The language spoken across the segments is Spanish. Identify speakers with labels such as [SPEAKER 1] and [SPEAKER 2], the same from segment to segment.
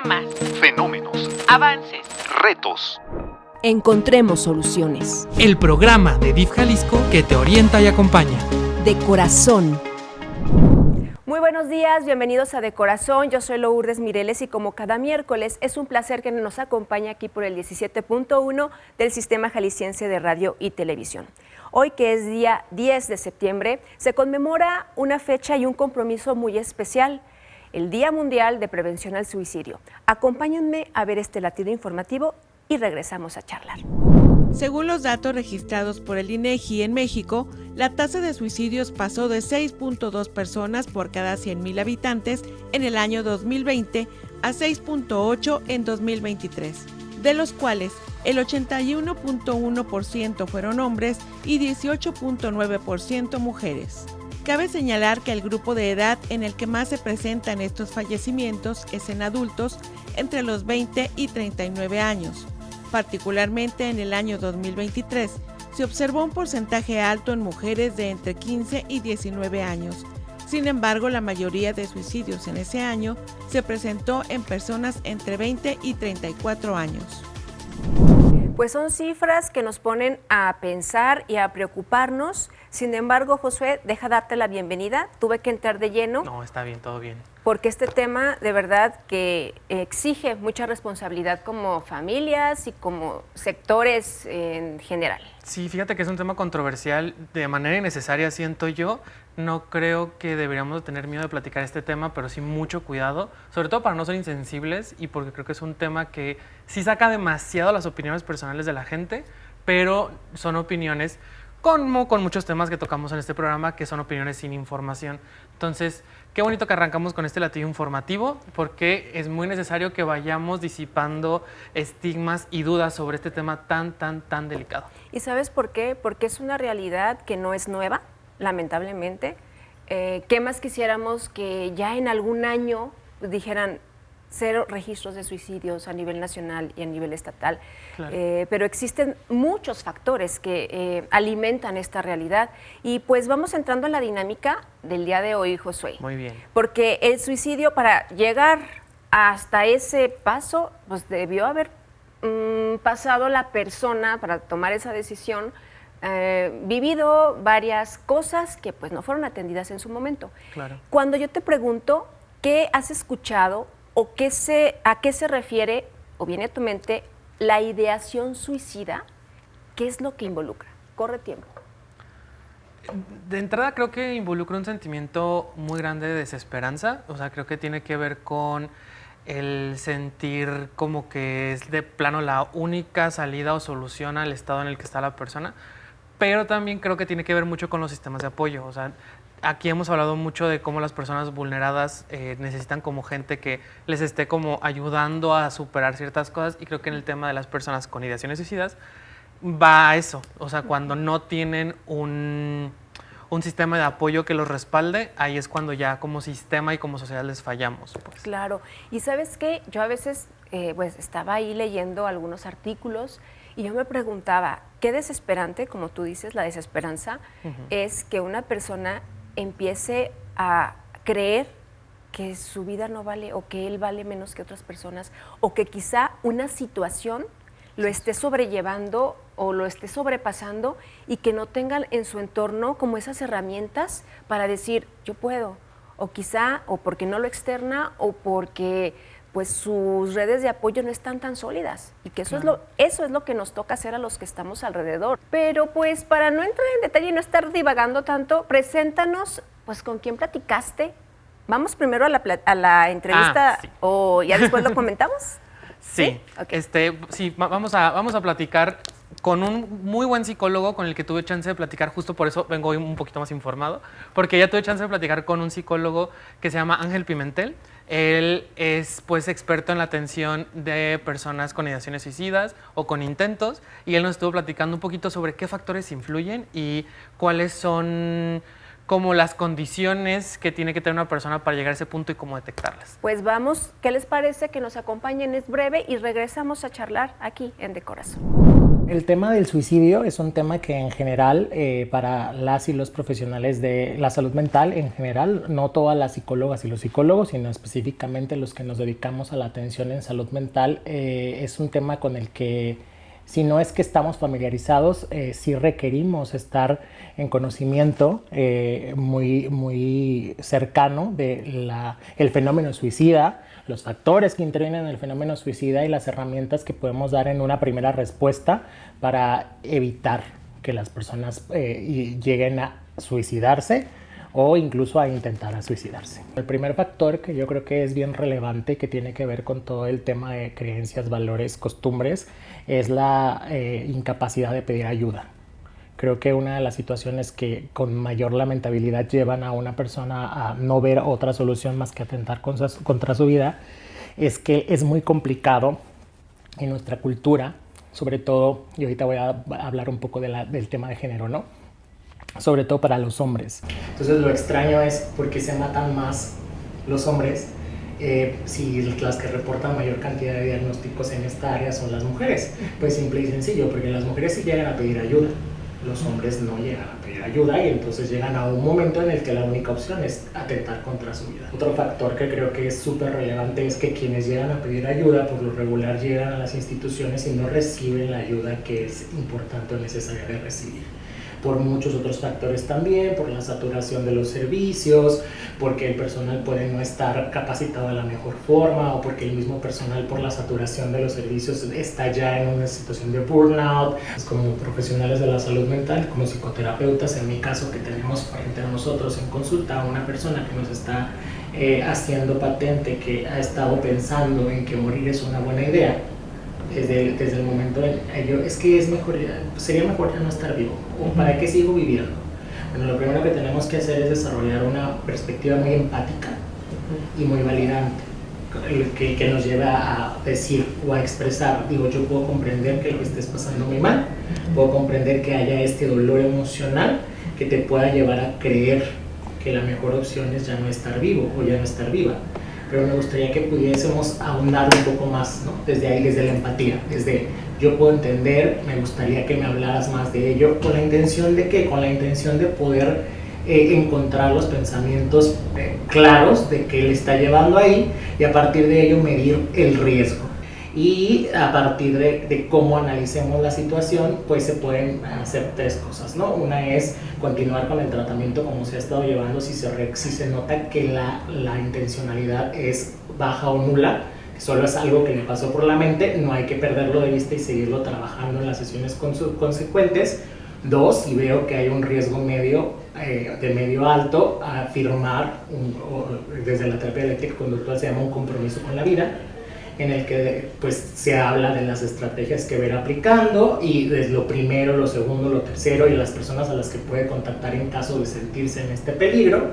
[SPEAKER 1] Temas,
[SPEAKER 2] fenómenos,
[SPEAKER 1] avances,
[SPEAKER 2] retos.
[SPEAKER 3] Encontremos soluciones.
[SPEAKER 4] El programa de DIF Jalisco que te orienta y acompaña.
[SPEAKER 3] De corazón.
[SPEAKER 5] Muy buenos días, bienvenidos a De Corazón. Yo soy Lourdes Mireles y como cada miércoles es un placer que nos acompañe aquí por el 17.1 del Sistema Jalisciense de Radio y Televisión. Hoy, que es día 10 de septiembre, se conmemora una fecha y un compromiso muy especial, el Día Mundial de Prevención al Suicidio. Acompáñenme a ver este latido informativo y regresamos a charlar.
[SPEAKER 6] Según los datos registrados por el INEGI en México, la tasa de suicidios pasó de 6.2 personas por cada 100,000 habitantes en el año 2020 a 6.8 en 2023, de los cuales el 81.1% fueron hombres y 18.9% mujeres. Cabe señalar que el grupo de edad en el que más se presentan estos fallecimientos es en adultos entre los 20 y 39 años. Particularmente en el año 2023, se observó un porcentaje alto en mujeres de entre 15 y 19 años. Sin embargo, la mayoría de suicidios en ese año se presentó en personas entre 20 y 34 años.
[SPEAKER 5] Pues son cifras que nos ponen a pensar y a preocuparnos. Sin embargo, Josué, deja darte la bienvenida. Tuve que entrar de lleno.
[SPEAKER 7] No, está bien, todo bien.
[SPEAKER 5] Porque este tema de verdad que exige mucha responsabilidad como familias y como sectores en general.
[SPEAKER 7] Sí, fíjate que es un tema controversial de manera innecesaria, siento yo. No creo que deberíamos tener miedo de platicar este tema, pero sí mucho cuidado, sobre todo para no ser insensibles y porque creo que es un tema que sí saca demasiado las opiniones personales de la gente, pero son opiniones como con muchos temas que tocamos en este programa, que son opiniones sin información. Entonces, qué bonito que arrancamos con este latido informativo, porque es muy necesario que vayamos disipando estigmas y dudas sobre este tema tan delicado.
[SPEAKER 5] ¿Y sabes por qué? Porque es una realidad que no es nueva, lamentablemente. ¿Qué más quisiéramos que ya en algún año dijeran 0 registros de suicidios a nivel nacional y a nivel estatal? Claro. Pero existen muchos factores que alimentan esta realidad. Y pues vamos entrando en la dinámica del día de hoy, Josué.
[SPEAKER 7] Muy bien.
[SPEAKER 5] Porque el suicidio, para llegar hasta ese paso, pues debió haber pasado la persona para tomar esa decisión, vivido varias cosas que pues no fueron atendidas en su momento.
[SPEAKER 7] Claro.
[SPEAKER 5] Cuando yo te pregunto qué has escuchado o a qué se refiere o viene a tu mente la ideación suicida, ¿qué es lo que involucra? Corre tiempo.
[SPEAKER 7] De entrada creo que involucra un sentimiento muy grande de desesperanza, o sea, creo que tiene que ver con el sentir como que es de plano la única salida o solución al estado en el que está la persona, pero también creo que tiene que ver mucho con los sistemas de apoyo, o sea, aquí hemos hablado mucho de cómo las personas vulneradas necesitan como gente que les esté como ayudando a superar ciertas cosas, y creo que en el tema de las personas con ideaciones suicidas va a eso, o sea, cuando no tienen un sistema de apoyo que los respalde, ahí es cuando ya como sistema y como sociedad les fallamos. Pues.
[SPEAKER 5] Claro, y ¿sabes qué? Yo a veces pues estaba ahí leyendo algunos artículos y yo me preguntaba, qué desesperante, como tú dices, la desesperanza, es que una persona empiece a creer que su vida no vale o que él vale menos que otras personas o que quizá una situación lo esté sobrellevando o lo esté sobrepasando y que no tengan en su entorno como esas herramientas para decir yo puedo, o quizá o porque no lo externa o porque pues sus redes de apoyo no están tan sólidas y que eso es lo que nos toca hacer a los que estamos alrededor. Pero pues para no entrar en detalle y no estar divagando tanto, preséntanos pues con quién platicaste. Vamos primero a la entrevista
[SPEAKER 7] sí.
[SPEAKER 5] O ya después lo comentamos.
[SPEAKER 7] Sí,
[SPEAKER 5] okay.
[SPEAKER 7] Sí, vamos a platicar con un muy buen psicólogo con el que tuve chance de platicar, justo por eso vengo hoy un poquito más informado, porque ya tuve chance de platicar con un psicólogo que se llama Ángel Pimentel. Él es pues experto en la atención de personas con ideaciones suicidas o con intentos, y él nos estuvo platicando un poquito sobre qué factores influyen y cuáles son como las condiciones que tiene que tener una persona para llegar a ese punto y cómo detectarlas.
[SPEAKER 5] Pues vamos, ¿qué les parece que nos acompañen? Es breve y regresamos a charlar aquí en De Corazón.
[SPEAKER 1] El tema del suicidio es un tema que en general para las y los profesionales de la salud mental, en general, no todas las psicólogas y los psicólogos, sino específicamente los que nos dedicamos a la atención en salud mental, es un tema con el que, si no es que estamos familiarizados, sí requerimos estar en conocimiento muy cercano del fenómeno suicida, los factores que intervienen en el fenómeno suicida y las herramientas que podemos dar en una primera respuesta para evitar que las personas lleguen a suicidarse o incluso a intentar suicidarse. El primer factor que yo creo que es bien relevante, que tiene que ver con todo el tema de creencias, valores, costumbres, es la incapacidad de pedir ayuda. Creo que una de las situaciones que con mayor lamentabilidad llevan a una persona a no ver otra solución más que atentar contra su vida es que es muy complicado en nuestra cultura, sobre todo, y ahorita voy a hablar un poco del tema de género, ¿no? Sobre todo para los hombres. Entonces lo extraño es por qué se matan más los hombres si las que reportan mayor cantidad de diagnósticos en esta área son las mujeres. Pues simple y sencillo, porque las mujeres sí llegan a pedir ayuda. Los hombres no llegan a pedir ayuda y entonces llegan a un momento en el que la única opción es atentar contra su vida. Otro factor que creo que es súper relevante es que quienes llegan a pedir ayuda por lo regular llegan a las instituciones y no reciben la ayuda que es importante o necesaria de recibir. Por muchos otros factores también, por la saturación de los servicios, porque el personal puede no estar capacitado de la mejor forma o porque el mismo personal por la saturación de los servicios está ya en una situación de burnout. Como profesionales de la salud mental, como psicoterapeutas, en mi caso que tenemos frente a nosotros en consulta a una persona que nos está haciendo patente que ha estado pensando en que morir es una buena idea, desde el momento en ello, es que sería mejor ya no estar vivo, o para qué sigo viviendo. Bueno, lo primero que tenemos que hacer es desarrollar una perspectiva muy empática y muy validante, que nos lleva a decir o a expresar, digo, yo puedo comprender que lo que estés pasando muy mal, puedo comprender que haya este dolor emocional que te pueda llevar a creer que la mejor opción es ya no estar vivo o ya no estar viva. Pero me gustaría que pudiésemos ahondar un poco más, ¿no? Desde ahí, desde la empatía, desde yo puedo entender, me gustaría que me hablaras más de ello, ¿con la intención de qué? Con la intención de poder encontrar los pensamientos claros de qué le está llevando ahí y a partir de ello medir el riesgo. Y a partir de cómo analicemos la situación, pues se pueden hacer tres cosas, ¿no? Una es continuar con el tratamiento como se ha estado llevando, si se nota que la intencionalidad es baja o nula, que solo es algo que le pasó por la mente, no hay que perderlo de vista y seguirlo trabajando en las sesiones consecuentes. Dos, si veo que hay un riesgo medio, de medio alto, a firmar, desde la terapia dialéctica conductual se llama un compromiso con la vida, en el que pues se habla de las estrategias que ver aplicando y de lo primero, lo segundo, lo tercero y las personas a las que puede contactar en caso de sentirse en este peligro.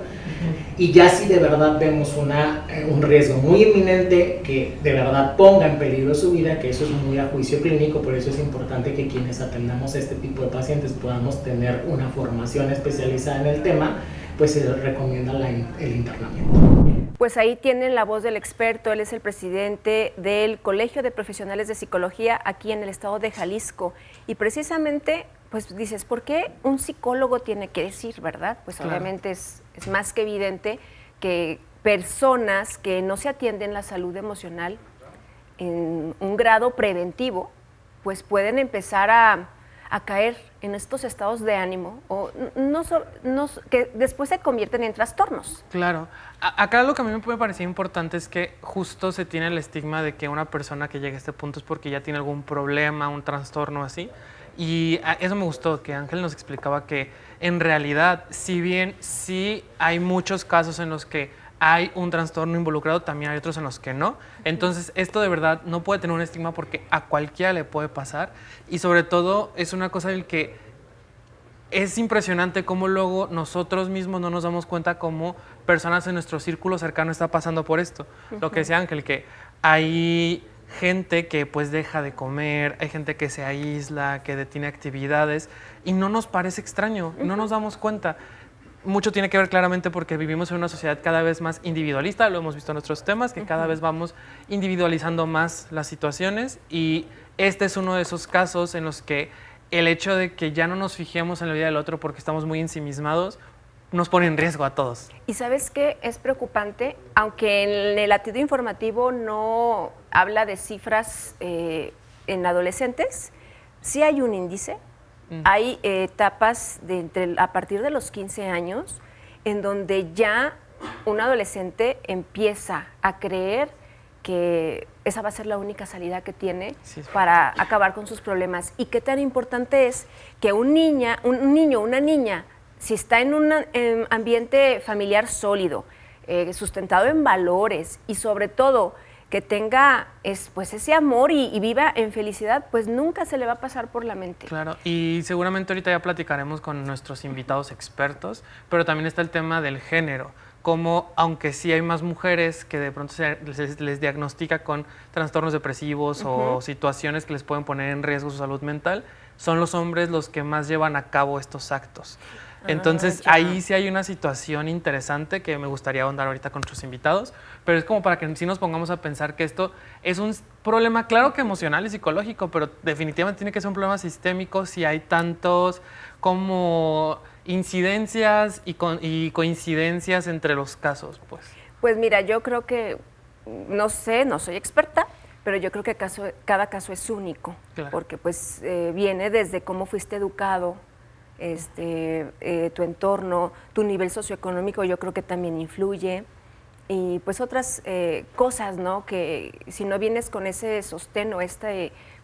[SPEAKER 1] Y ya si de verdad vemos un riesgo muy inminente que de verdad ponga en peligro su vida, que eso es muy a juicio clínico, por eso es importante que quienes atendamos a este tipo de pacientes podamos tener una formación especializada en el tema, pues se recomienda el internamiento.
[SPEAKER 5] Pues ahí tienen la voz del experto, él es el presidente del Colegio de Profesionales de Psicología aquí en el estado de Jalisco. Y precisamente, pues dices, ¿por qué un psicólogo tiene que decir, verdad? Pues claro, obviamente es más que evidente que personas que no se atienden la salud emocional en un grado preventivo, pues pueden empezar a caer en estos estados de ánimo o que después se convierten en trastornos.
[SPEAKER 7] Claro. Acá lo que a mí me puede parecer importante es que justo se tiene el estigma de que una persona que llega a este punto es porque ya tiene algún problema, un trastorno así. Y eso me gustó, que Ángel nos explicaba que en realidad, si bien sí hay muchos casos en los que hay un trastorno involucrado, también hay otros en los que no. Entonces, esto de verdad no puede tener un estigma porque a cualquiera le puede pasar. Y sobre todo, es una cosa en la que es impresionante cómo luego nosotros mismos no nos damos cuenta cómo personas en nuestro círculo cercano está pasando por esto. Lo que decía Ángel, que hay gente que pues deja de comer, hay gente que se aísla, que detiene actividades y no nos parece extraño, no nos damos cuenta. mucho tiene que ver claramente porque vivimos en una sociedad cada vez más individualista, lo hemos visto en nuestros temas, que cada vez vamos individualizando más las situaciones, y este es uno de esos casos en los que el hecho de que ya no nos fijemos en la vida del otro porque estamos muy ensimismados, nos pone en riesgo a todos.
[SPEAKER 5] Y ¿sabes qué? Es preocupante, aunque en el latido informativo no habla de cifras en adolescentes, sí hay un índice. Hay etapas a partir de los 15 años en donde ya un adolescente empieza a creer que esa va a ser la única salida que tiene para acabar con sus problemas. Y qué tan importante es que un niño, una niña, si está en un ambiente familiar sólido, sustentado en valores y sobre todo que tenga pues ese amor y viva en felicidad, pues nunca se le va a pasar por la mente.
[SPEAKER 7] Claro, y seguramente ahorita ya platicaremos con nuestros invitados expertos, pero también está el tema del género, como aunque sí hay más mujeres que de pronto les diagnostica con trastornos depresivos o situaciones que les pueden poner en riesgo su salud mental, son los hombres los que más llevan a cabo estos actos. Entonces, ahí sí hay una situación interesante que me gustaría ahondar ahorita con nuestros invitados, pero es como para que sí nos pongamos a pensar que esto es un problema, claro que emocional y psicológico, pero definitivamente tiene que ser un problema sistémico si hay tantos como incidencias y coincidencias entre los casos, pues.
[SPEAKER 5] Pues mira, yo creo que, no sé, no soy experta, pero yo creo que cada caso es único, porque pues viene desde cómo fuiste educado, tu entorno, tu nivel socioeconómico, yo creo que también influye, y pues otras cosas, ¿no? Que si no vienes con ese sostén o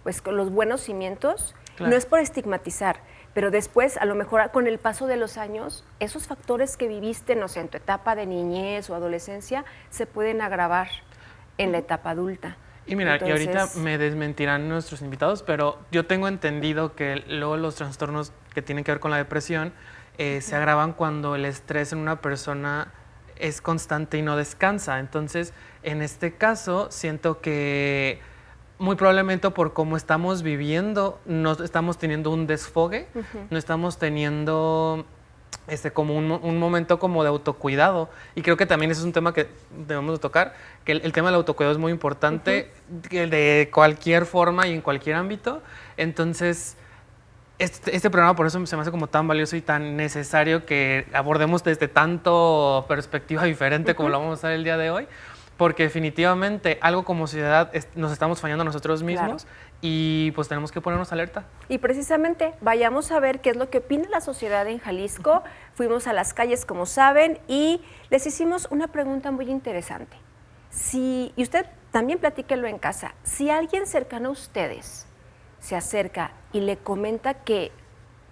[SPEAKER 5] pues con los buenos cimientos, no es por estigmatizar, pero después, a lo mejor con el paso de los años, esos factores que viviste, no sé, en tu etapa de niñez o adolescencia, se pueden agravar en la etapa adulta.
[SPEAKER 7] Y mira, y ahorita me desmentirán nuestros invitados, pero yo tengo entendido que luego los trastornos que tienen que ver con la depresión se agravan cuando el estrés en una persona es constante y no descansa. Entonces, en este caso, siento que muy probablemente por cómo estamos viviendo, no estamos teniendo un desfogue, no estamos teniendo como un momento como de autocuidado, y creo que también ese es un tema que debemos de tocar, que el tema del autocuidado es muy importante de cualquier forma y en cualquier ámbito. Entonces este programa por eso se me hace como tan valioso y tan necesario que abordemos desde tanto perspectiva diferente como lo vamos a hacer el día de hoy, porque definitivamente algo como sociedad nos estamos fallando a nosotros mismos. Y pues tenemos que ponernos alerta.
[SPEAKER 5] Y precisamente vayamos a ver qué es lo que opina la sociedad en Jalisco. Fuimos a las calles, como saben, y les hicimos una pregunta muy interesante. Y usted también platíquelo en casa. Si alguien cercano a ustedes se acerca y le comenta que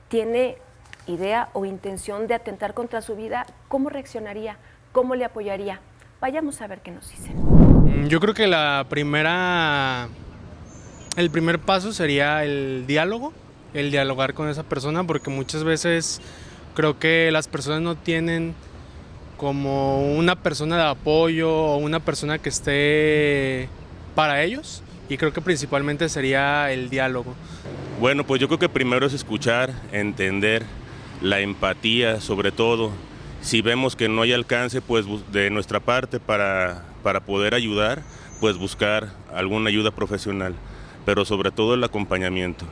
[SPEAKER 5] tiene idea o intención de atentar contra su vida, ¿cómo reaccionaría? ¿Cómo le apoyaría? Vayamos a ver qué nos dicen.
[SPEAKER 8] Yo creo que el primer paso sería el diálogo, el dialogar con esa persona, porque muchas veces creo que las personas no tienen como una persona de apoyo o una persona que esté para ellos, y creo que principalmente sería el diálogo.
[SPEAKER 9] Bueno, pues yo creo que primero es escuchar, entender, la empatía sobre todo. Si vemos que no hay alcance pues de nuestra parte para poder ayudar, pues buscar alguna ayuda profesional, pero sobre todo el acompañamiento.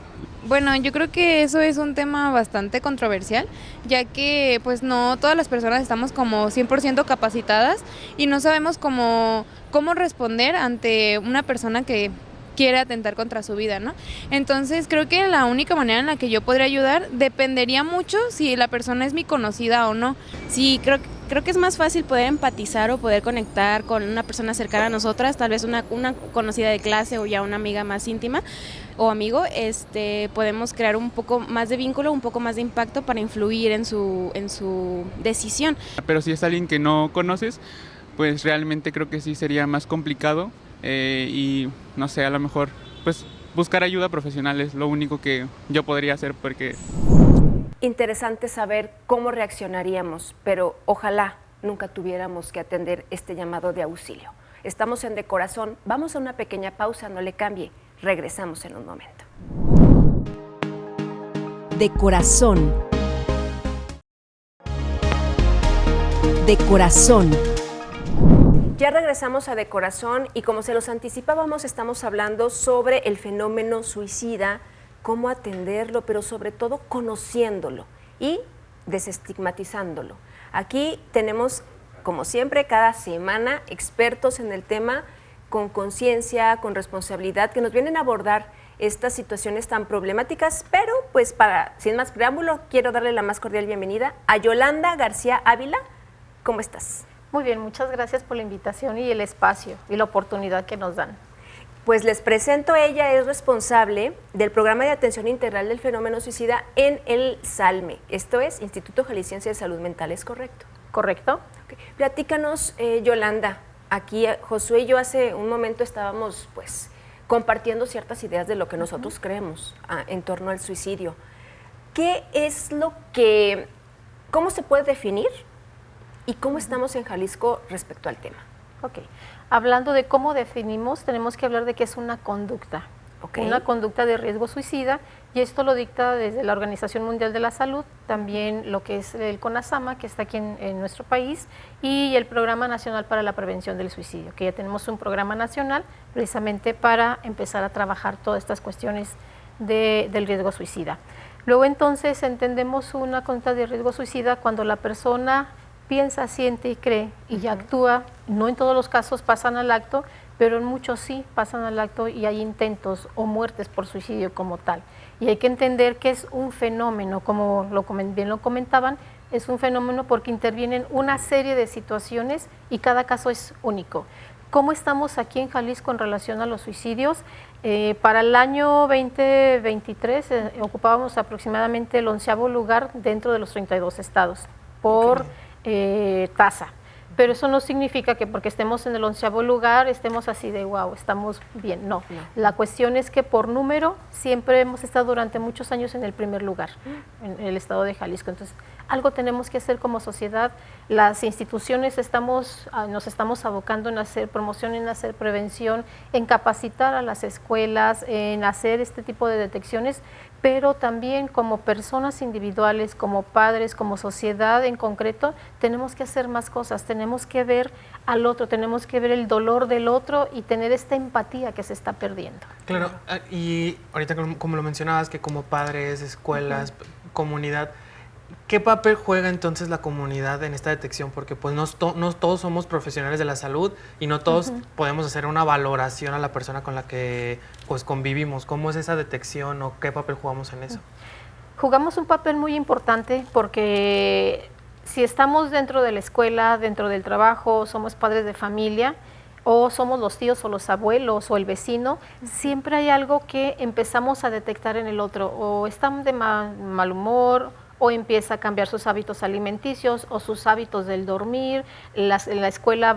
[SPEAKER 10] Bueno, yo creo que eso es un tema bastante controversial, ya que pues no todas las personas estamos como 100% capacitadas y no sabemos cómo responder ante una persona que quiere atentar contra su vida, ¿no? Entonces creo que la única manera en la que yo podría ayudar dependería mucho si la persona es mi conocida o no.
[SPEAKER 11] Sí, creo que es más fácil poder empatizar o poder conectar con una persona cercana a nosotras, tal vez una conocida de clase o ya una amiga más íntima o amigo. Podemos crear un poco más de vínculo, un poco más de impacto para influir en su decisión.
[SPEAKER 12] Pero si es alguien que no conoces, pues realmente creo que sí sería más complicado. Y no sé, a lo mejor pues buscar ayuda profesional es lo único que yo podría hacer, porque...
[SPEAKER 5] Interesante saber cómo reaccionaríamos, pero ojalá nunca tuviéramos que atender este llamado de auxilio. Estamos en De Corazón, vamos a una pequeña pausa, no le cambie, regresamos en un momento.
[SPEAKER 3] De Corazón. De corazón.
[SPEAKER 5] Ya regresamos a De Corazón y como se los anticipábamos, estamos hablando sobre el fenómeno suicida, cómo atenderlo, pero sobre todo conociéndolo y desestigmatizándolo. Aquí tenemos, como siempre, cada semana expertos en el tema con conciencia, con responsabilidad, que nos vienen a abordar estas situaciones tan problemáticas, pero pues sin más preámbulo, quiero darle la más cordial bienvenida a Yolanda García Ávila. ¿Cómo estás?
[SPEAKER 13] Muy bien, muchas gracias por la invitación y el espacio y la oportunidad que nos dan.
[SPEAKER 5] Pues les presento, ella es responsable del Programa de Atención Integral del Fenómeno Suicida en el SALME, esto es Instituto Jalisciense de Salud Mental, ¿es correcto?
[SPEAKER 13] Correcto.
[SPEAKER 5] Okay. Platícanos, Yolanda, aquí Josué y yo hace un momento estábamos pues compartiendo ciertas ideas de lo que nosotros creemos en torno al suicidio. ¿Qué es cómo se puede definir y cómo estamos en Jalisco respecto al tema?
[SPEAKER 13] Ok, hablando de cómo definimos, tenemos que hablar de qué es una conducta. Okay. Una conducta de riesgo suicida, y esto lo dicta desde la Organización Mundial de la Salud, también lo que es el CONASAMA, que está aquí en nuestro país, y el Programa Nacional para la Prevención del Suicidio, que ya tenemos un programa nacional precisamente para empezar a trabajar todas estas cuestiones del riesgo suicida. Luego entonces entendemos una conducta de riesgo suicida cuando la persona piensa, siente y cree y actúa. No en todos los casos pasan al acto, pero en muchos sí pasan al acto y hay intentos o muertes por suicidio como tal. Y hay que entender que es un fenómeno, como bien lo comentaban, es un fenómeno porque intervienen una serie de situaciones y cada caso es único. ¿Cómo estamos aquí en Jalisco en relación a los suicidios? Para el año 2023 ocupábamos aproximadamente el 11º lugar dentro de los 32 estados por tasa. Pero eso no significa que porque estemos en el 11º lugar estemos así de wow, estamos bien. No. La cuestión es que por número siempre hemos estado durante muchos años en el primer lugar en el estado de Jalisco. Entonces, algo tenemos que hacer como sociedad. Las instituciones nos estamos abocando en hacer promoción, en hacer prevención, en capacitar a las escuelas, en hacer este tipo de detecciones, pero también como personas individuales, como padres, como sociedad en concreto, tenemos que hacer más cosas, tenemos que ver al otro, tenemos que ver el dolor del otro y tener esta empatía que se está perdiendo.
[SPEAKER 7] Claro, y ahorita como lo mencionabas, que como padres, escuelas, comunidad, ¿qué papel juega entonces la comunidad en esta detección? Porque pues no todos somos profesionales de la salud y no todos podemos hacer una valoración a la persona con la que pues convivimos. ¿Cómo es esa detección o qué papel jugamos en eso?
[SPEAKER 13] Jugamos un papel muy importante porque si estamos dentro de la escuela, dentro del trabajo, somos padres de familia o somos los tíos o los abuelos o el vecino, siempre hay algo que empezamos a detectar en el otro, o están de mal humor, o empieza a cambiar sus hábitos alimenticios o sus hábitos del dormir, la escuela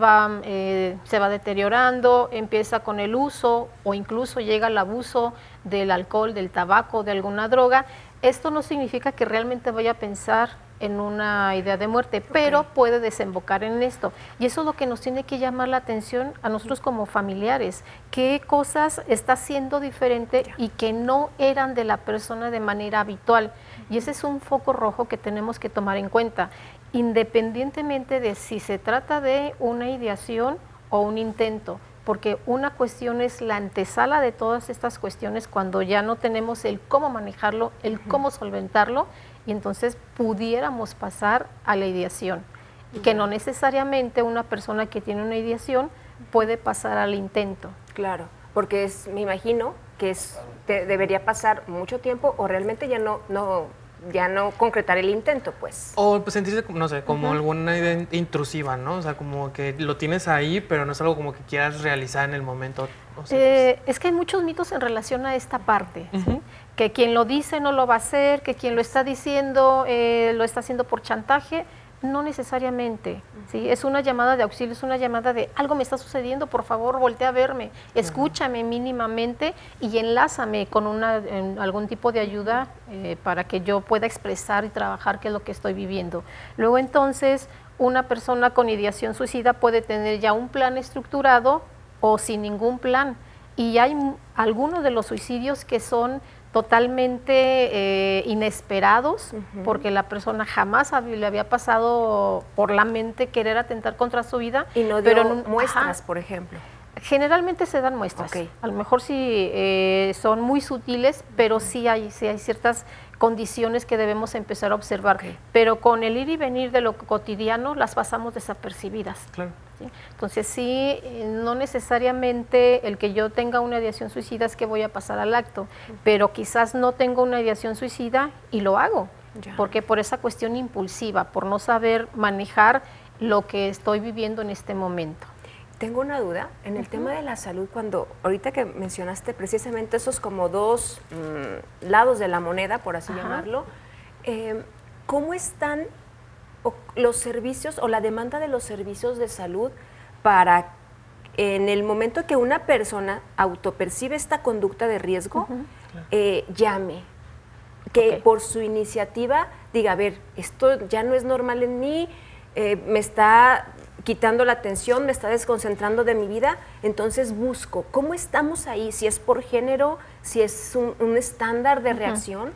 [SPEAKER 13] se va deteriorando, empieza con el uso o incluso llega al abuso del alcohol, del tabaco, de alguna droga. Esto no significa que realmente vaya a pensar en una idea de muerte, pero puede desembocar en esto. Y eso es lo que nos tiene que llamar la atención a nosotros como familiares. ¿Qué cosas está haciendo diferente y que no eran de la persona de manera habitual? Y ese es un foco rojo que tenemos que tomar en cuenta, independientemente de si se trata de una ideación o un intento, porque una cuestión es la antesala de todas estas cuestiones cuando ya no tenemos el cómo manejarlo, el cómo solventarlo, y entonces pudiéramos pasar a la ideación, y que no necesariamente una persona que tiene una ideación puede pasar al intento.
[SPEAKER 5] Claro, porque me imagino que debería pasar mucho tiempo o realmente ya no concretar el intento, pues.
[SPEAKER 7] O pues, sentirse, no sé, como alguna idea intrusiva, ¿no? O sea, como que lo tienes ahí, pero no es algo como que quieras realizar en el momento. O sea,
[SPEAKER 13] es que hay muchos mitos en relación a esta parte, ¿sí? Que quien lo dice no lo va a hacer, que quien lo está diciendo lo está haciendo por chantaje. No necesariamente, ¿sí? Es una llamada de auxilio, es una llamada de algo me está sucediendo, por favor, voltea a verme, escúchame mínimamente y enlázame con algún tipo de ayuda para que yo pueda expresar y trabajar qué es lo que estoy viviendo. Luego entonces, una persona con ideación suicida puede tener ya un plan estructurado o sin ningún plan. Y hay algunos de los suicidios que son totalmente inesperados, porque la persona jamás le había pasado por la mente querer atentar contra su vida.
[SPEAKER 5] Y no dio muestras, por ejemplo.
[SPEAKER 13] Generalmente se dan muestras, a lo mejor sí son muy sutiles, pero sí hay ciertas condiciones que debemos empezar a observar, pero con el ir y venir de lo cotidiano las pasamos desapercibidas.
[SPEAKER 7] Claro.
[SPEAKER 13] ¿Sí? Entonces sí, no necesariamente el que yo tenga una ideación suicida es que voy a pasar al acto, pero quizás no tengo una ideación suicida y lo hago, porque por esa cuestión impulsiva, por no saber manejar lo que estoy viviendo en este momento.
[SPEAKER 5] Tengo una duda en el tema de la salud, cuando ahorita que mencionaste precisamente esos como dos lados de la moneda, por así llamarlo, ¿cómo están los servicios o la demanda de los servicios de salud para en el momento que una persona autopercibe esta conducta de riesgo, llame, que por su iniciativa diga, a ver, esto ya no es normal en mí, me está quitando la atención, me está desconcentrando de mi vida, entonces busco. ¿Cómo estamos ahí? Si es por género, si es un estándar de reacción.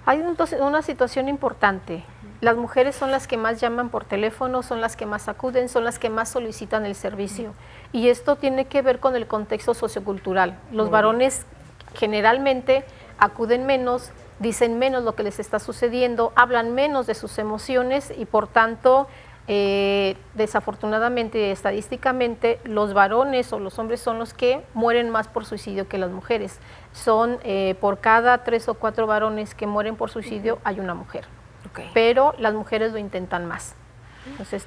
[SPEAKER 13] Hay una situación importante. Las mujeres son las que más llaman por teléfono, son las que más acuden, son las que más solicitan el servicio. Y esto tiene que ver con el contexto sociocultural. Los varones generalmente acuden menos, dicen menos lo que les está sucediendo, hablan menos de sus emociones y por tanto desafortunadamente, estadísticamente, los varones o los hombres son los que mueren más por suicidio que las mujeres. Son por cada 3 o 4 varones que mueren por suicidio hay una mujer, pero las mujeres lo intentan más. Entonces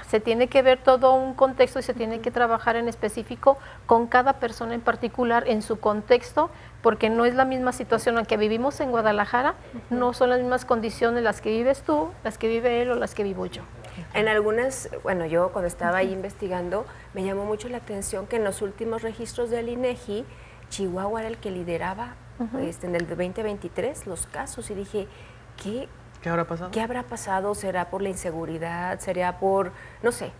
[SPEAKER 13] se tiene que ver todo un contexto y se tiene que trabajar en específico con cada persona en particular en su contexto, porque no es la misma situación, aunque vivimos en Guadalajara, no son las mismas condiciones las que vives tú, las que vive él o las que vivo yo.
[SPEAKER 5] En algunas, bueno, yo cuando estaba ahí investigando, me llamó mucho la atención que en los últimos registros del INEGI, Chihuahua era el que lideraba en el 2023 los casos, y dije, ¿qué habrá pasado? ¿Qué habrá pasado? ¿Será por la inseguridad? ¿Será por, no sé,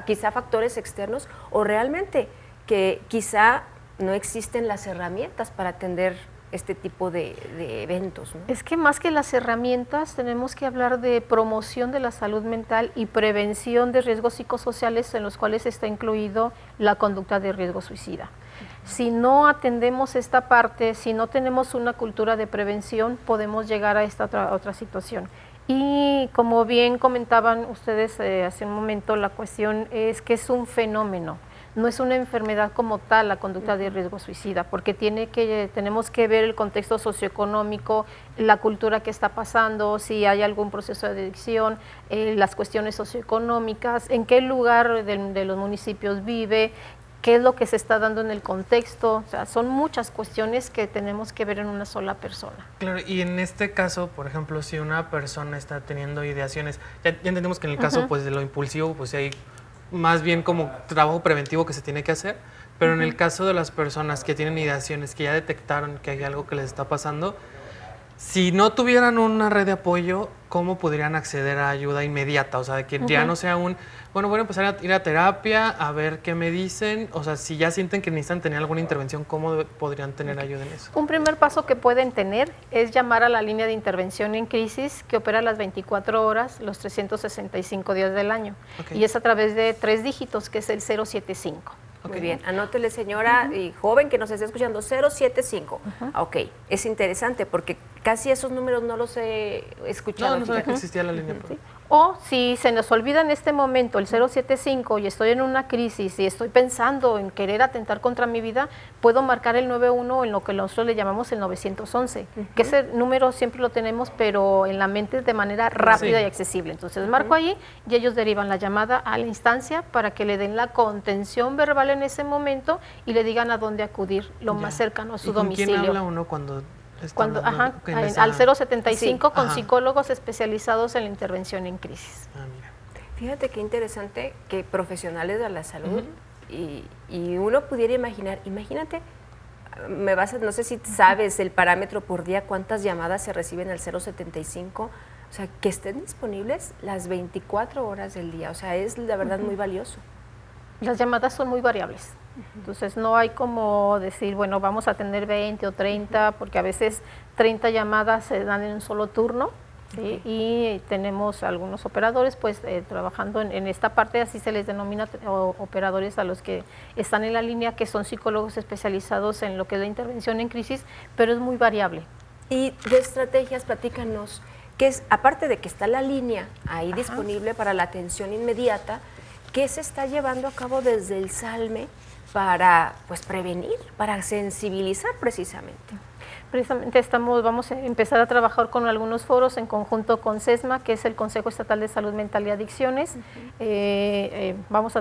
[SPEAKER 5] quizá factores externos? ¿O realmente que quizá no existen las herramientas para atender este tipo de eventos, ¿no?
[SPEAKER 13] Es que más que las herramientas tenemos que hablar de promoción de la salud mental y prevención de riesgos psicosociales en los cuales está incluido la conducta de riesgo suicida. Si no atendemos esta parte, si no tenemos una cultura de prevención, podemos llegar a esta otra situación. Y como bien comentaban ustedes hace un momento, la cuestión es que es un fenómeno. No es una enfermedad como tal la conducta de riesgo suicida, porque tenemos que ver el contexto socioeconómico, la cultura que está pasando, si hay algún proceso de adicción, las cuestiones socioeconómicas, en qué lugar de los municipios vive, qué es lo que se está dando en el contexto. O sea, son muchas cuestiones que tenemos que ver en una sola persona.
[SPEAKER 7] Claro, y en este caso, por ejemplo, si una persona está teniendo ideaciones, ya entendemos que en el caso pues de lo impulsivo, pues hay más bien como trabajo preventivo que se tiene que hacer, pero en el caso de las personas que tienen ideaciones, que ya detectaron que hay algo que les está pasando, si no tuvieran una red de apoyo, ¿cómo podrían acceder a ayuda inmediata? O sea, que ya no sea voy a empezar a ir a terapia, a ver qué me dicen. O sea, si ya sienten que necesitan tener alguna intervención, ¿cómo podrían tener ayuda en eso?
[SPEAKER 13] Un primer paso que pueden tener es llamar a la línea de intervención en crisis que opera las 24 horas, los 365 días del año. Y es a través de 3 dígitos, que es el 075.
[SPEAKER 5] Muy bien, anótele, señora y joven que nos esté escuchando, 075. Ok, es interesante porque casi esos números no los he escuchado.
[SPEAKER 7] No sabía que existía la línea.
[SPEAKER 13] ¿Sí? O si se nos olvida en este momento el 075 y estoy en una crisis y estoy pensando en querer atentar contra mi vida, puedo marcar el 91 en lo que nosotros le llamamos el 911, que ese número siempre lo tenemos, pero en la mente de manera rápida y accesible. Entonces marco allí y ellos derivan la llamada a la instancia para que le den la contención verbal en ese momento y le digan a dónde acudir lo más cercano a su domicilio.
[SPEAKER 7] ¿Quién habla uno cuando
[SPEAKER 13] al 075 con psicólogos especializados en la intervención en crisis.
[SPEAKER 5] Fíjate qué interesante que profesionales de la salud y uno pudiera imagínate, no sé si sabes el parámetro por día, cuántas llamadas se reciben al 075, o sea, que estén disponibles las 24 horas del día, o sea, es la verdad muy valioso.
[SPEAKER 13] Las llamadas son muy variables. Entonces no hay como decir, bueno, vamos a tener 20 o 30, porque a veces 30 llamadas se dan en un solo turno. ¿sí? Y tenemos algunos operadores pues trabajando en esta parte, así se les denomina operadores a los que están en la línea, que son psicólogos especializados en lo que es la intervención en crisis, pero es muy variable.
[SPEAKER 5] Y de estrategias, platícanos, que es, aparte de que está la línea ahí disponible para la atención inmediata, ¿qué se está llevando a cabo desde el SALME para pues prevenir, para sensibilizar precisamente?
[SPEAKER 13] Precisamente vamos a empezar a trabajar con algunos foros en conjunto con CESMA, que es el Consejo Estatal de Salud Mental y Adicciones. Estamos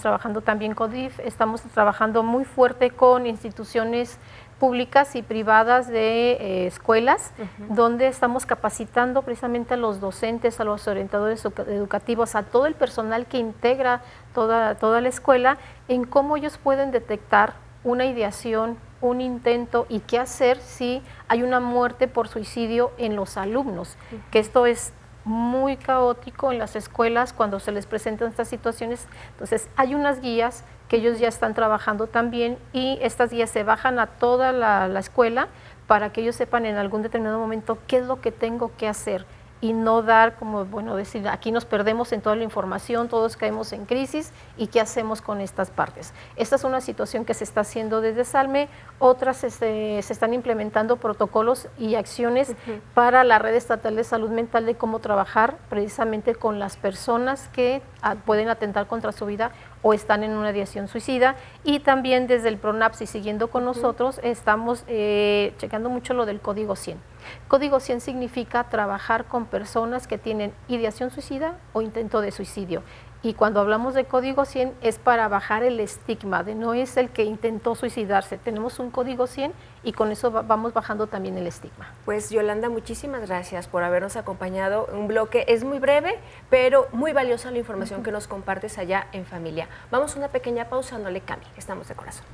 [SPEAKER 13] trabajando también con DIF, estamos trabajando muy fuerte con instituciones públicas y privadas de escuelas, donde estamos capacitando precisamente a los docentes, a los orientadores educativos, a todo el personal que integra toda la escuela, en cómo ellos pueden detectar una ideación, un intento y qué hacer si hay una muerte por suicidio en los alumnos, que esto es muy caótico en las escuelas cuando se les presentan estas situaciones. Entonces hay unas guías que ellos ya están trabajando también, y estas guías se bajan a toda la escuela para que ellos sepan en algún determinado momento qué es lo que tengo que hacer, y no dar como, bueno, decir, aquí nos perdemos en toda la información, todos caemos en crisis, y qué hacemos con estas partes. Esta es una situación que se está haciendo desde SALME, otras se están implementando protocolos y acciones para la Red Estatal de Salud Mental, de cómo trabajar precisamente con las personas que pueden atentar contra su vida o están en una ideación suicida, y también desde el PRONAPS y siguiendo con nosotros estamos checando mucho lo del Código 100. Código 100 significa trabajar con personas que tienen ideación suicida o intento de suicidio. Y cuando hablamos de Código 100 es para bajar el estigma de no es el que intentó suicidarse. Tenemos un Código 100 y con eso vamos bajando también el estigma.
[SPEAKER 5] Pues Yolanda, muchísimas gracias por habernos acompañado. Un bloque es muy breve, pero muy valiosa la información que nos compartes allá en familia. Vamos a una pequeña pausa, no le cambie, estamos de corazón.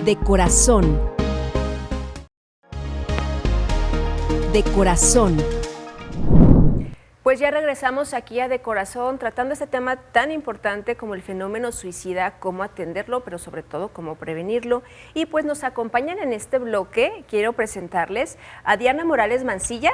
[SPEAKER 3] De corazón. De corazón.
[SPEAKER 5] Pues ya regresamos aquí a De Corazón, tratando este tema tan importante como el fenómeno suicida, cómo atenderlo, pero sobre todo cómo prevenirlo. Y pues nos acompañan en este bloque, quiero presentarles a Diana Morales Mancilla.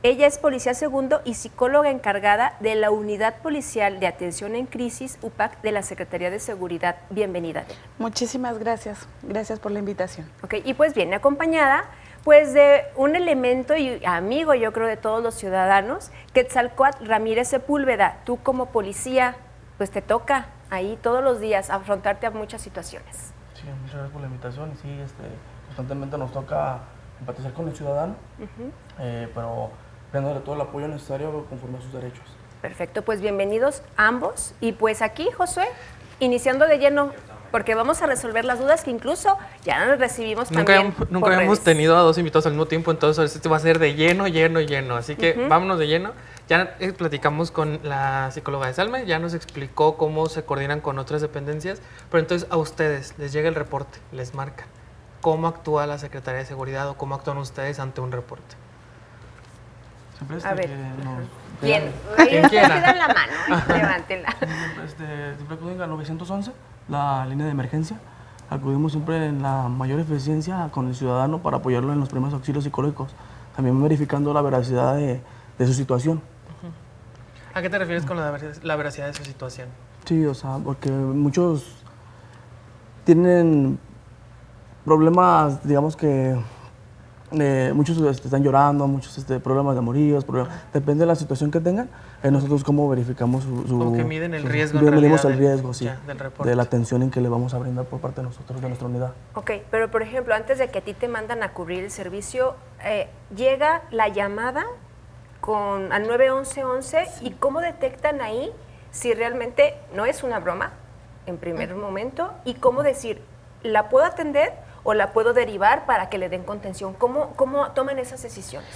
[SPEAKER 5] Ella es policía segundo y psicóloga encargada de la Unidad Policial de Atención en Crisis, UPAC, de la Secretaría de Seguridad. Bienvenida, Diana.
[SPEAKER 14] Muchísimas gracias. Gracias por la invitación.
[SPEAKER 5] Ok, y pues viene acompañada pues de un elemento y amigo, yo creo, de todos los ciudadanos, Quetzalcóatl Ramírez Sepúlveda. Tú como policía, pues te toca ahí todos los días afrontarte a muchas situaciones.
[SPEAKER 15] Sí, muchas gracias por la invitación. Y sí, constantemente nos toca empatizar con el ciudadano, pero dándole todo el apoyo necesario conforme a sus derechos.
[SPEAKER 5] Perfecto, pues bienvenidos ambos. Y pues aquí, Josué, iniciando de lleno, porque vamos a resolver las dudas que incluso ya nos recibimos también.
[SPEAKER 7] Nunca habíamos tenido a dos invitados al mismo tiempo, entonces esto va a ser de lleno. Así que vámonos de lleno. Ya platicamos con la psicóloga de SALME, ya nos explicó cómo se coordinan con otras dependencias, pero entonces a ustedes les llega el reporte, les marcan. ¿Cómo actúa la Secretaría de Seguridad o cómo actúan ustedes ante un reporte?
[SPEAKER 5] A ver,
[SPEAKER 7] bien.
[SPEAKER 5] ¿Quién quiera? La mano, levántenla.
[SPEAKER 15] Siempre acuden al 911, la línea de emergencia. Acudimos siempre en la mayor eficiencia con el ciudadano para apoyarlo en los primeros auxilios psicológicos, también verificando la veracidad de su situación.
[SPEAKER 7] ¿A qué te refieres con la veracidad de su situación?
[SPEAKER 15] Sí, o sea, porque muchos tienen problemas, digamos que muchos están llorando, muchos problemas de amoríos, depende de la situación que tengan. Nosotros cómo verificamos
[SPEAKER 7] como que miden el riesgo,
[SPEAKER 15] medimos el riesgo, sí,
[SPEAKER 7] del reporte,
[SPEAKER 15] de la atención en que le vamos a brindar por parte de nosotros, de nuestra unidad.
[SPEAKER 5] Ok, pero por ejemplo, antes de que a ti te mandan a cubrir el servicio, llega la llamada al 911, sí. ¿Y cómo detectan ahí si realmente no es una broma en primer momento? ¿Y cómo decir, la puedo atender o la puedo derivar para que le den contención? ¿Cómo toman esas decisiones?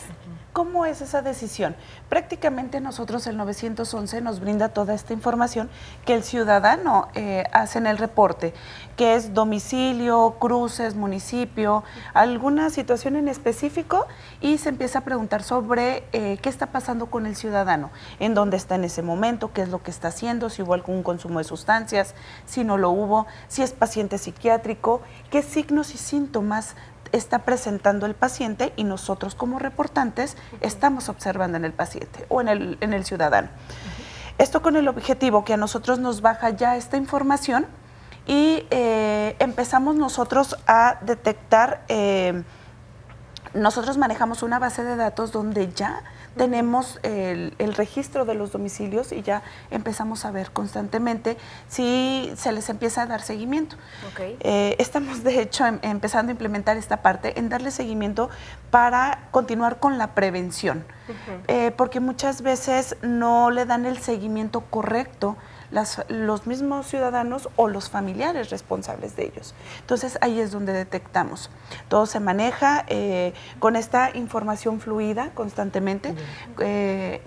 [SPEAKER 14] ¿Cómo es esa decisión? Prácticamente nosotros el 911 nos brinda toda esta información que el ciudadano hace en el reporte, que es domicilio, cruces, municipio, alguna situación en específico, y se empieza a preguntar sobre qué está pasando con el ciudadano, en dónde está en ese momento, qué es lo que está haciendo, si hubo algún consumo de sustancias, si no lo hubo, si es paciente psiquiátrico, qué signos y síntomas está presentando el paciente, y nosotros como reportantes estamos observando en el paciente o en el ciudadano. Esto con el objetivo que a nosotros nos baja ya esta información y empezamos nosotros a detectar, nosotros manejamos una base de datos donde ya tenemos el registro de los domicilios y ya empezamos a ver constantemente si se les empieza a dar seguimiento.
[SPEAKER 5] Okay.
[SPEAKER 14] Estamos de hecho empezando a implementar esta parte en darle seguimiento para continuar con la prevención, porque muchas veces no le dan el seguimiento correcto los mismos ciudadanos o los familiares responsables de ellos. Entonces ahí es donde detectamos. Todo se maneja con esta información fluida constantemente,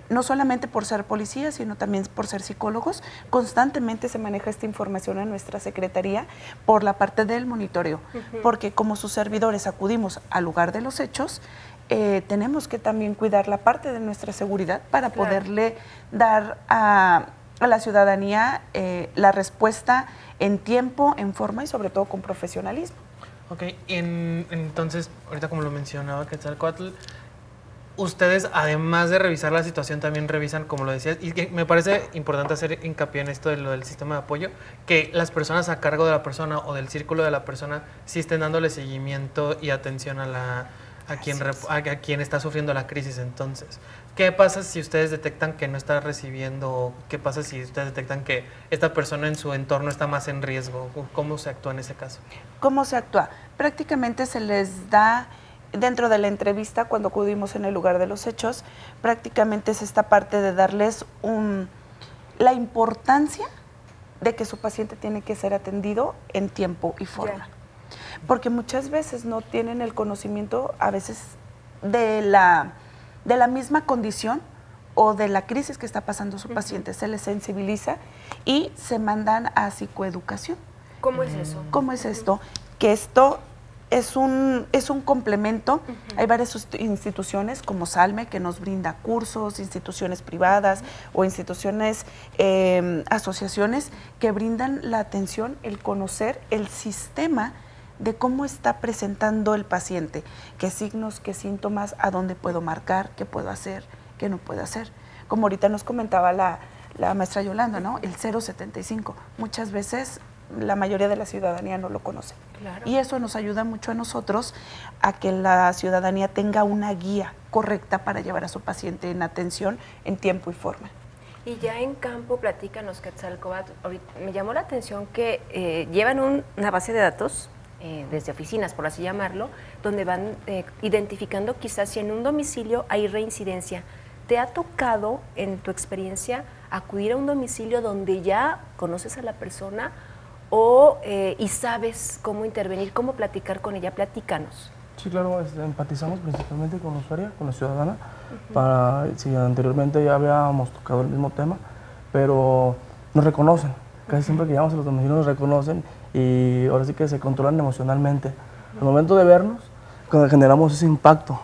[SPEAKER 14] no solamente por ser policías, sino también por ser psicólogos. Constantemente se maneja esta información en nuestra secretaría por la parte del monitoreo, porque como sus servidores acudimos al lugar de los hechos, tenemos que también cuidar la parte de nuestra seguridad para poderle dar a la ciudadanía la respuesta en tiempo, en forma y sobre todo con profesionalismo.
[SPEAKER 7] Ok, entonces, ahorita como lo mencionaba Quetzalcóatl, ustedes además de revisar la situación también revisan, como lo decías, y que me parece importante hacer hincapié en esto de lo del sistema de apoyo, que las personas a cargo de la persona o del círculo de la persona sí estén dándole seguimiento y atención a quien está sufriendo la crisis. Entonces, ¿qué pasa si ustedes detectan que no está recibiendo? ¿Qué pasa si ustedes detectan que esta persona en su entorno está más en riesgo? ¿Cómo se actúa en ese caso?
[SPEAKER 14] ¿Cómo se actúa? Prácticamente se les da, dentro de la entrevista, cuando acudimos en el lugar de los hechos, prácticamente es esta parte de darles la importancia de que su paciente tiene que ser atendido en tiempo y forma. Porque muchas veces no tienen el conocimiento, a veces, de la misma condición o de la crisis que está pasando su paciente. Se les sensibiliza y se mandan a psicoeducación.
[SPEAKER 5] ¿Cómo es eso?
[SPEAKER 14] ¿Cómo es esto? Que esto es un complemento. Hay varias instituciones como Salme que nos brinda cursos, instituciones privadas o instituciones, asociaciones que brindan la atención, el conocer el sistema de cómo está presentando el paciente, qué signos, qué síntomas, a dónde puedo marcar, qué puedo hacer, qué no puedo hacer. Como ahorita nos comentaba la maestra Yolanda, ¿no? El 075. Muchas veces la mayoría de la ciudadanía no lo conoce. Claro. Y eso nos ayuda mucho a nosotros a que la ciudadanía tenga una guía correcta para llevar a su paciente en atención en tiempo y forma.
[SPEAKER 5] Y ya en campo, platícanos, Quetzalcóatl, me llamó la atención que llevan una base de datos desde oficinas, por así llamarlo, donde van identificando quizás si en un domicilio hay reincidencia. ¿Te ha tocado, en tu experiencia, acudir a un domicilio donde ya conoces a la persona y sabes cómo intervenir, cómo platicar con ella? Platícanos.
[SPEAKER 15] Sí, claro, empatizamos principalmente con la usuaria, con la ciudadana, para si anteriormente ya habíamos tocado el mismo tema, pero nos reconocen. Casi siempre que llegamos a los domicilios nos reconocen y ahora sí que se controlan emocionalmente. Al momento de vernos, cuando generamos ese impacto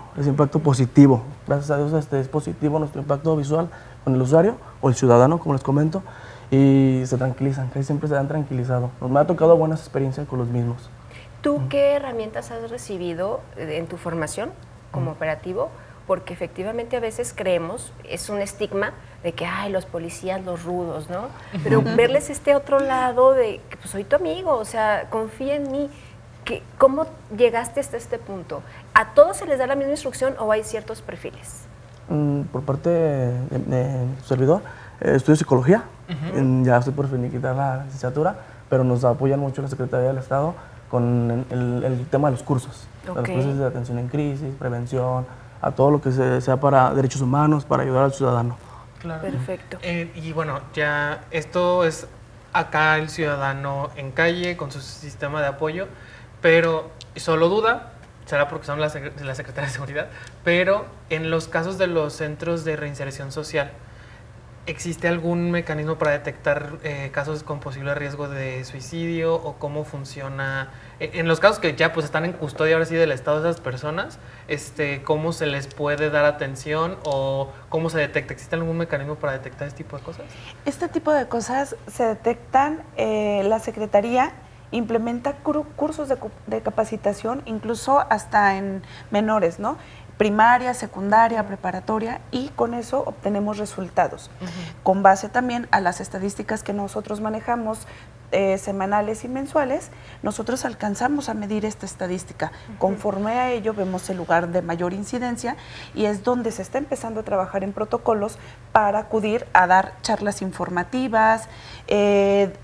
[SPEAKER 15] positivo. Gracias a Dios es positivo nuestro impacto visual con el usuario o el ciudadano, como les comento, y se tranquilizan, casi siempre se han tranquilizado. Me ha tocado buenas experiencias con los mismos.
[SPEAKER 5] ¿Tú qué herramientas has recibido en tu formación como operativo? Porque efectivamente a veces creemos, es un estigma de que, ay, los policías, los rudos, ¿no? Pero verles este otro lado de que pues soy tu amigo, o sea, confía en mí. ¿Cómo llegaste hasta este punto? ¿A todos se les da la misma instrucción o hay ciertos perfiles?
[SPEAKER 15] Por parte de su servidor, estudio psicología, ya estoy por finiquitar la licenciatura, pero nos apoyan mucho la Secretaría del Estado con el tema de los cursos. Los cursos de atención en crisis, prevención, a todo lo que sea para derechos humanos, para ayudar al ciudadano.
[SPEAKER 5] Claro. Perfecto.
[SPEAKER 7] Y bueno, ya esto es acá el ciudadano en calle con su sistema de apoyo, pero solo duda, será porque son la Secretaría de Seguridad, pero en los casos de los centros de reinserción social, ¿existe algún mecanismo para detectar casos con posible riesgo de suicidio o cómo funciona? En los casos que ya pues están en custodia ahora sí del Estado de esas personas, ¿cómo se les puede dar atención o cómo se detecta? ¿Existe algún mecanismo para detectar este tipo de cosas?
[SPEAKER 14] Este tipo de cosas se detectan, la Secretaría implementa cursos de capacitación, incluso hasta en menores, ¿no? Primaria, secundaria, preparatoria, y con eso obtenemos resultados. Con base también a las estadísticas que nosotros manejamos semanales y mensuales, nosotros alcanzamos a medir esta estadística. Conforme a ello vemos el lugar de mayor incidencia y es donde se está empezando a trabajar en protocolos para acudir a dar charlas informativas,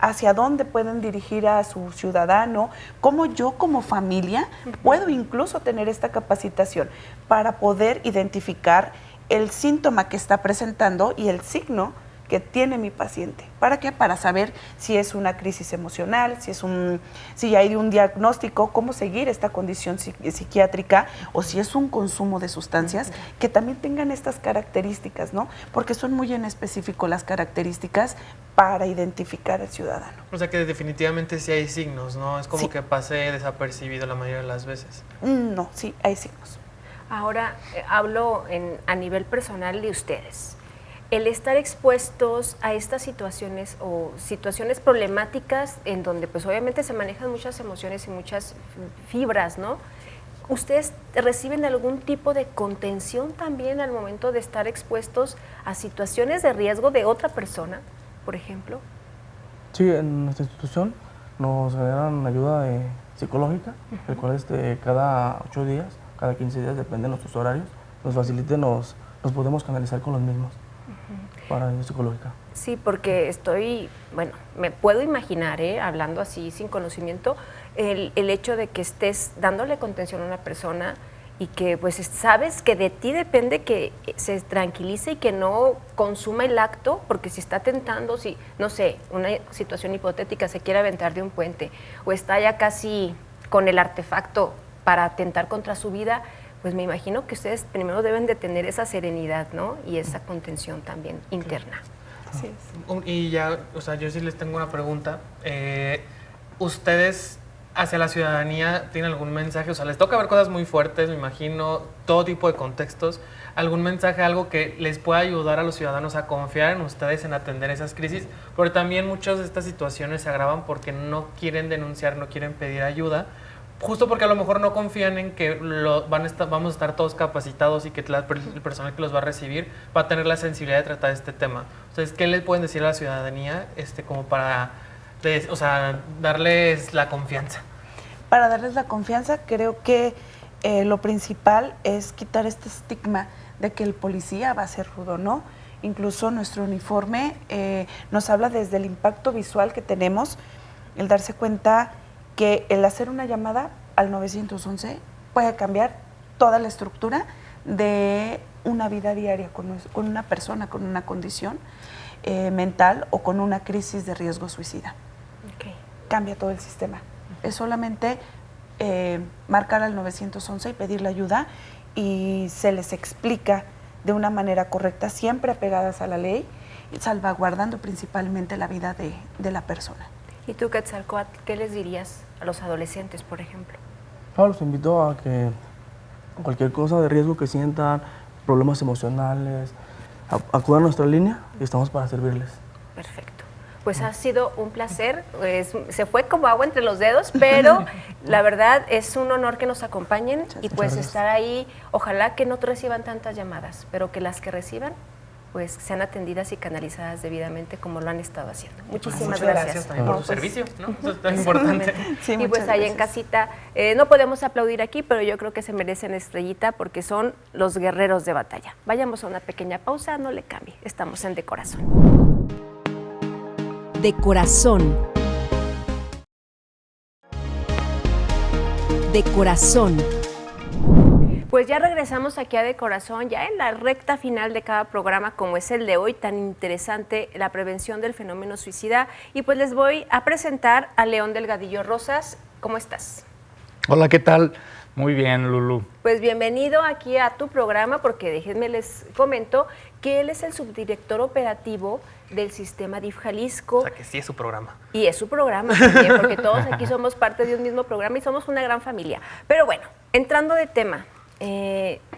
[SPEAKER 14] hacia dónde pueden dirigir a su ciudadano, cómo yo como familia puedo incluso tener esta capacitación para poder identificar el síntoma que está presentando y el signo que tiene mi paciente. ¿Para qué? Para saber si es una crisis emocional, si hay un diagnóstico, cómo seguir esta condición psiquiátrica o si es un consumo de sustancias que también tengan estas características, ¿no? Porque son muy en específico las características para identificar al ciudadano.
[SPEAKER 7] O sea que definitivamente sí hay signos, ¿no? Es como que pase desapercibido la mayoría de las veces.
[SPEAKER 14] No, sí, hay signos.
[SPEAKER 5] Ahora hablo a nivel personal de ustedes. El estar expuestos a estas situaciones o situaciones problemáticas en donde pues obviamente se manejan muchas emociones y muchas fibras, ¿no? ¿Ustedes reciben algún tipo de contención también al momento de estar expuestos a situaciones de riesgo de otra persona, por ejemplo?
[SPEAKER 15] Sí, en nuestra institución nos generan ayuda psicológica, el cual cada 8 días, cada 15 días, depende de nuestros horarios, nos facilite, nos podemos canalizar con los mismos. Para ayuda psicológica.
[SPEAKER 5] Sí, porque me puedo imaginar, hablando así sin conocimiento, el hecho de que estés dándole contención a una persona y que pues sabes que de ti depende que se tranquilice y que no consuma el acto, porque si está tentando, si, no sé, una situación hipotética, se quiere aventar de un puente o está ya casi con el artefacto para atentar contra su vida, pues me imagino que ustedes primero deben de tener esa serenidad, ¿no? Y esa contención también interna.
[SPEAKER 14] Así es.
[SPEAKER 7] Y ya, o sea, yo sí les tengo una pregunta. ¿Ustedes hacia la ciudadanía tienen algún mensaje? O sea, les toca ver cosas muy fuertes, me imagino, todo tipo de contextos. ¿Algún mensaje, algo que les pueda ayudar a los ciudadanos a confiar en ustedes en atender esas crisis? Porque también muchas de estas situaciones se agravan porque no quieren denunciar, no quieren pedir ayuda, justo porque a lo mejor no confían en que vamos a estar todos capacitados y que el personal que los va a recibir va a tener la sensibilidad de tratar este tema. Entonces, ¿qué les pueden decir a la ciudadanía como para darles la confianza?
[SPEAKER 14] Para darles la confianza, creo que lo principal es quitar este estigma de que el policía va a ser rudo, ¿no? Incluso nuestro uniforme nos habla desde el impacto visual que tenemos, el darse cuenta que el hacer una llamada al 911 puede cambiar toda la estructura de una vida diaria con una persona con una condición mental o con una crisis de riesgo suicida.
[SPEAKER 5] Okay.
[SPEAKER 14] Cambia todo el sistema. Es solamente marcar al 911 y pedir la ayuda y se les explica de una manera correcta, siempre apegadas a la ley, salvaguardando principalmente la vida de la persona.
[SPEAKER 5] ¿Y tú, Quetzalcóatl, qué les dirías a los adolescentes, por ejemplo?
[SPEAKER 15] Los invito a que cualquier cosa de riesgo que sientan, problemas emocionales, acudan a nuestra línea y estamos para servirles.
[SPEAKER 5] Perfecto. Pues ha sido un placer, se fue como agua entre los dedos, pero la verdad es un honor que nos acompañen y pues estar ahí, ojalá que no reciban tantas llamadas, pero que las que reciban pues sean atendidas y canalizadas debidamente como lo han estado haciendo. Muchísimas gracias
[SPEAKER 7] También por su servicio, ¿no? Eso es tan importante.
[SPEAKER 5] Sí, y pues ahí en casita, no podemos aplaudir aquí, pero yo creo que se merecen estrellita porque son los guerreros de batalla. Vayamos a una pequeña pausa, no le cambie, estamos en De Corazón.
[SPEAKER 3] De Corazón. De Corazón.
[SPEAKER 5] Pues ya regresamos aquí a De Corazón, ya en la recta final de cada programa, como es el de hoy, tan interesante, la prevención del fenómeno suicida. Y pues les voy a presentar a León Delgadillo Rosas. ¿Cómo estás?
[SPEAKER 16] Hola, ¿qué tal? Muy bien, Lulu.
[SPEAKER 5] Pues bienvenido aquí a tu programa, porque déjenme les comento que él es el subdirector operativo del sistema DIF Jalisco.
[SPEAKER 7] O sea, que sí es su programa.
[SPEAKER 5] Y es su programa también, porque todos aquí somos parte de un mismo programa y somos una gran familia. Pero bueno, entrando de tema,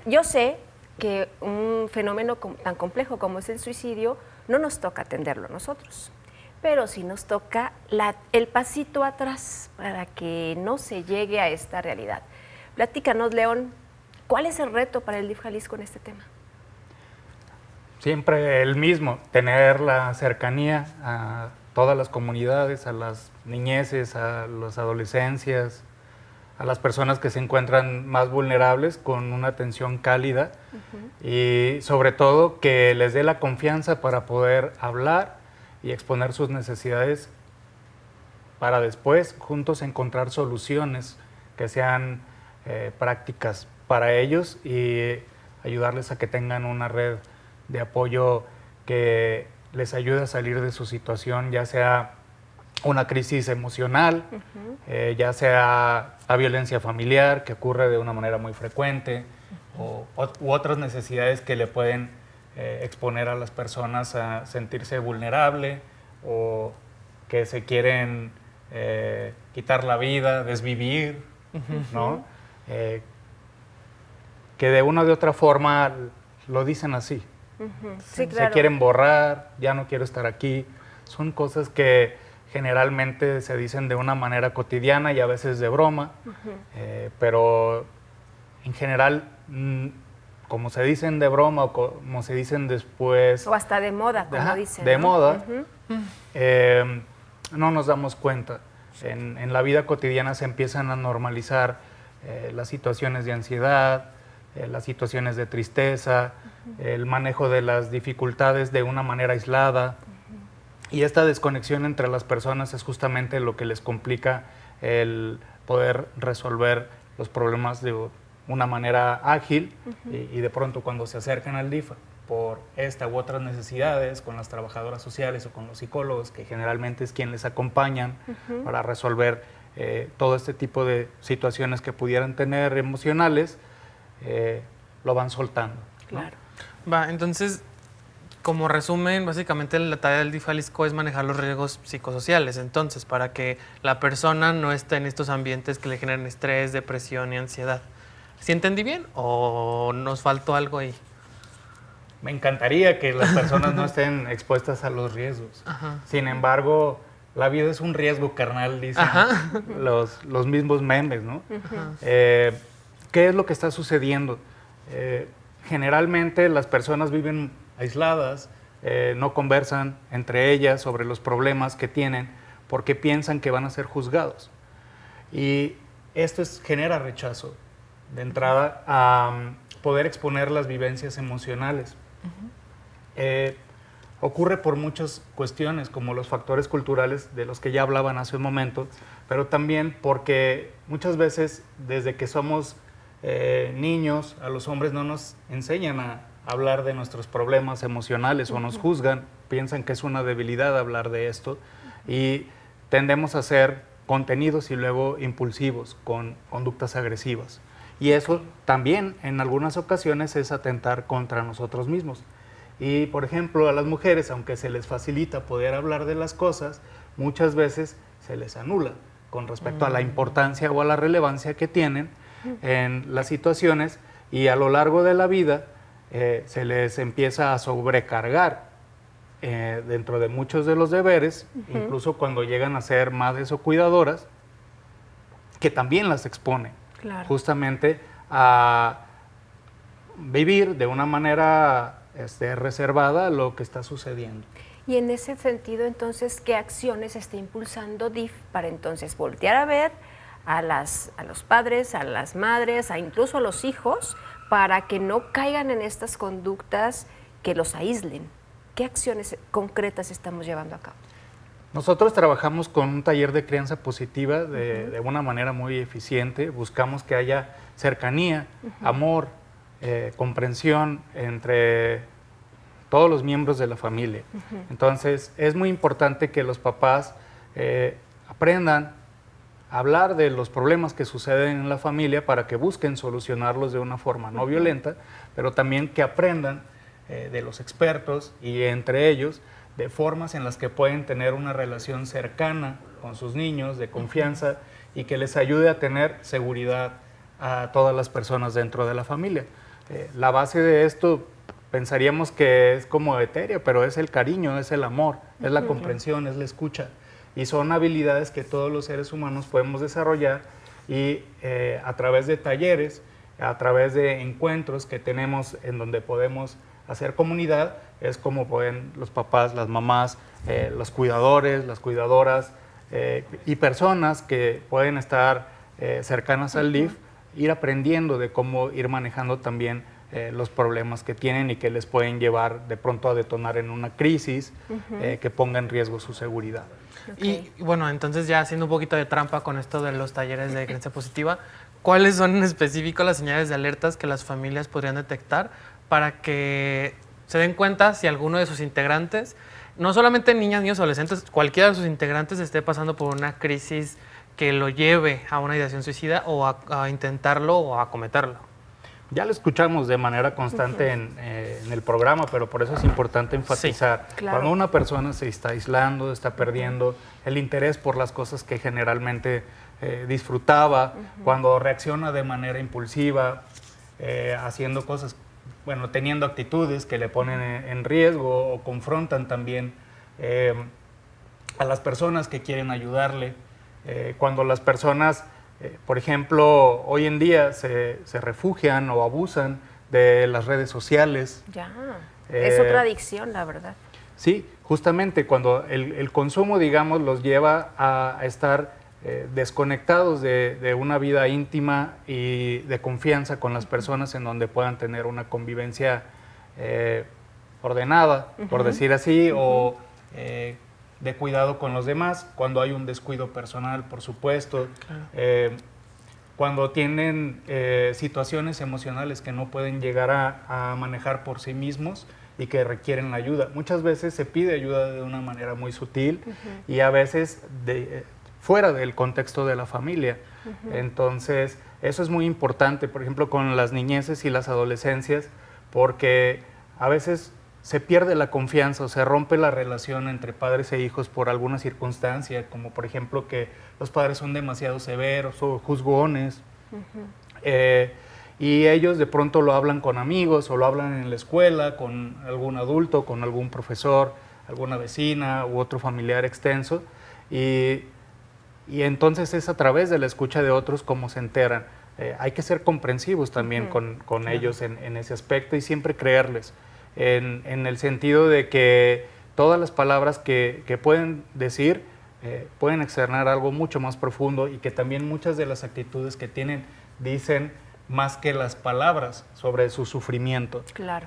[SPEAKER 5] yo sé que un fenómeno tan complejo como es el suicidio no nos toca atenderlo a nosotros, pero sí nos toca el pasito atrás para que no se llegue a esta realidad. Platícanos, León, ¿cuál es el reto para el DIF Jalisco en este tema?
[SPEAKER 16] Siempre el mismo, tener la cercanía a todas las comunidades, a las niñeces, a las adolescencias, a las personas que se encuentran más vulnerables con una atención cálida y sobre todo que les dé la confianza para poder hablar y exponer sus necesidades para después juntos encontrar soluciones que sean prácticas para ellos y ayudarles a que tengan una red de apoyo que les ayude a salir de su situación, ya sea una crisis emocional, ya sea la violencia familiar que ocurre de una manera muy frecuente u otras necesidades que le pueden exponer a las personas a sentirse vulnerable o que se quieren quitar la vida, desvivir, ¿no? Que de una u otra forma lo dicen así.
[SPEAKER 5] Sí, claro.
[SPEAKER 16] Se quieren borrar, ya no quiero estar aquí. Son cosas que generalmente se dicen de una manera cotidiana y a veces de broma, pero en general, como se dicen de broma o como se dicen después...
[SPEAKER 5] O hasta de moda, como dicen.
[SPEAKER 16] De
[SPEAKER 5] ¿no?
[SPEAKER 16] moda, no nos damos cuenta. En la vida cotidiana se empiezan a normalizar las situaciones de ansiedad, las situaciones de tristeza, el manejo de las dificultades de una manera aislada. Y esta desconexión entre las personas es justamente lo que les complica el poder resolver los problemas de una manera ágil y de pronto cuando se acercan al DIF por esta u otras necesidades con las trabajadoras sociales o con los psicólogos, que generalmente es quien les acompañan para resolver todo este tipo de situaciones que pudieran tener emocionales, lo van soltando.
[SPEAKER 5] Claro.
[SPEAKER 7] ¿No? Va, entonces, como resumen, básicamente la tarea del DIF Jalisco es manejar los riesgos psicosociales. Entonces, para que la persona no esté en estos ambientes que le generan estrés, depresión y ansiedad. ¿Sí entendí bien o nos faltó algo ahí?
[SPEAKER 16] Me encantaría que las personas no estén expuestas a los riesgos.
[SPEAKER 7] Ajá.
[SPEAKER 16] Sin embargo, la vida es un riesgo, carnal, dicen los mismos memes, ¿no? ¿Qué es lo que está sucediendo? Generalmente las personas viven aisladas, no conversan entre ellas sobre los problemas que tienen porque piensan que van a ser juzgados. Y esto genera rechazo de entrada a poder exponer las vivencias emocionales. Ocurre por muchas cuestiones, como los factores culturales de los que ya hablaban hace un momento, pero también porque muchas veces desde que somos niños, a los hombres no nos enseñan a hablar de nuestros problemas emocionales o nos juzgan, piensan que es una debilidad hablar de esto y tendemos a ser contenidos y luego impulsivos con conductas agresivas. Y eso también en algunas ocasiones es atentar contra nosotros mismos. Y por ejemplo a las mujeres, aunque se les facilita poder hablar de las cosas, muchas veces se les anula con respecto a la importancia o a la relevancia que tienen en las situaciones y a lo largo de la vida se les empieza a sobrecargar dentro de muchos de los deberes, incluso cuando llegan a ser madres o cuidadoras, que también las expone justamente a vivir de una manera reservada lo que está sucediendo.
[SPEAKER 5] Y en ese sentido, entonces, ¿qué acciones está impulsando DIF para entonces voltear a ver a los padres, a las madres, incluso a los hijos, para que no caigan en estas conductas que los aíslen? ¿Qué acciones concretas estamos llevando a cabo?
[SPEAKER 16] Nosotros trabajamos con un taller de crianza positiva de una manera muy eficiente. Buscamos que haya cercanía, amor, comprensión entre todos los miembros de la familia. Entonces, es muy importante que los papás aprendan hablar de los problemas que suceden en la familia para que busquen solucionarlos de una forma no violenta, pero también que aprendan de los expertos y entre ellos de formas en las que pueden tener una relación cercana con sus niños, de confianza, y que les ayude a tener seguridad a todas las personas dentro de la familia. La base de esto pensaríamos que es como etérea, pero es el cariño, es el amor, es la comprensión, es la escucha. Y son habilidades que todos los seres humanos podemos desarrollar y a través de talleres, a través de encuentros que tenemos en donde podemos hacer comunidad, es como pueden los papás, las mamás, los cuidadores, las cuidadoras y personas que pueden estar cercanas al DIF, ir aprendiendo de cómo ir manejando también los problemas que tienen y que les pueden llevar de pronto a detonar en una crisis que ponga en riesgo su seguridad.
[SPEAKER 7] Y bueno, entonces ya haciendo un poquito de trampa con esto de los talleres de creencia positiva, ¿cuáles son en específico las señales de alertas que las familias podrían detectar para que se den cuenta si alguno de sus integrantes, no solamente niñas, niños, adolescentes, cualquiera de sus integrantes esté pasando por una crisis que lo lleve a una ideación suicida o a intentarlo o a cometerlo?
[SPEAKER 16] Ya lo escuchamos de manera constante en el programa, pero por eso es importante enfatizar.
[SPEAKER 5] Sí, claro.
[SPEAKER 16] Cuando una persona se está aislando, está perdiendo el interés por las cosas que generalmente disfrutaba, cuando reacciona de manera impulsiva, haciendo cosas, bueno, teniendo actitudes que le ponen en riesgo o confrontan también a las personas que quieren ayudarle. Cuando las personas, por ejemplo, hoy en día se refugian o abusan de las redes sociales.
[SPEAKER 5] Ya, es otra adicción, la verdad.
[SPEAKER 16] Sí, justamente cuando el consumo, digamos, los lleva a estar desconectados de una vida íntima y de confianza con las personas en donde puedan tener una convivencia ordenada, por decir así, o de cuidado con los demás, cuando hay un descuido personal, por supuesto, cuando tienen situaciones emocionales que no pueden llegar a manejar por sí mismos y que requieren la ayuda. Muchas veces se pide ayuda de una manera muy sutil y a veces fuera del contexto de la familia. Entonces, eso es muy importante, por ejemplo, con las niñeces y las adolescencias, porque a veces se pierde la confianza o se rompe la relación entre padres e hijos por alguna circunstancia, como por ejemplo que los padres son demasiado severos o juzgones, y ellos de pronto lo hablan con amigos o lo hablan en la escuela, con algún adulto, con algún profesor, alguna vecina u otro familiar extenso, y entonces es a través de la escucha de otros como se enteran. Hay que ser comprensivos también con ellos en ese aspecto y siempre creerles. En el sentido de que todas las palabras que pueden decir pueden externar algo mucho más profundo y que también muchas de las actitudes que tienen dicen más que las palabras sobre su sufrimiento.
[SPEAKER 5] Claro.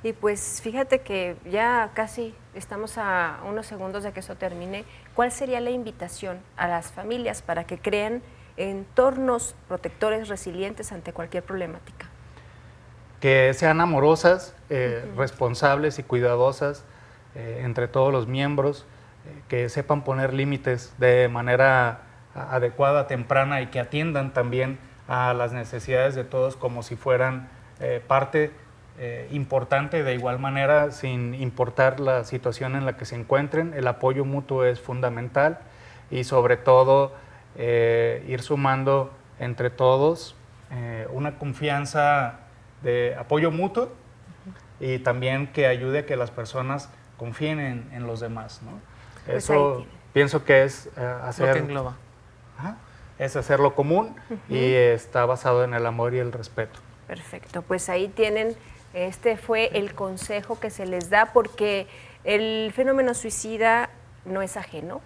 [SPEAKER 5] Y pues fíjate que ya casi estamos a unos segundos de que eso termine. ¿Cuál sería la invitación a las familias para que creen entornos protectores resilientes ante cualquier problemática?
[SPEAKER 16] Que sean amorosas, responsables y cuidadosas entre todos los miembros, que sepan poner límites de manera adecuada, temprana y que atiendan también a las necesidades de todos como si fueran parte importante de igual manera, sin importar la situación en la que se encuentren. El apoyo mutuo es fundamental y sobre todo ir sumando entre todos una confianza de apoyo mutuo y también que ayude a que las personas confíen en los demás, ¿no?
[SPEAKER 5] Pues
[SPEAKER 16] eso pienso que es hacer
[SPEAKER 7] lo que engloba.
[SPEAKER 16] Es hacerlo común y está basado en el amor y el respeto.
[SPEAKER 5] Perfecto, pues ahí tienen, este fue el consejo que se les da porque el fenómeno suicida no es ajeno,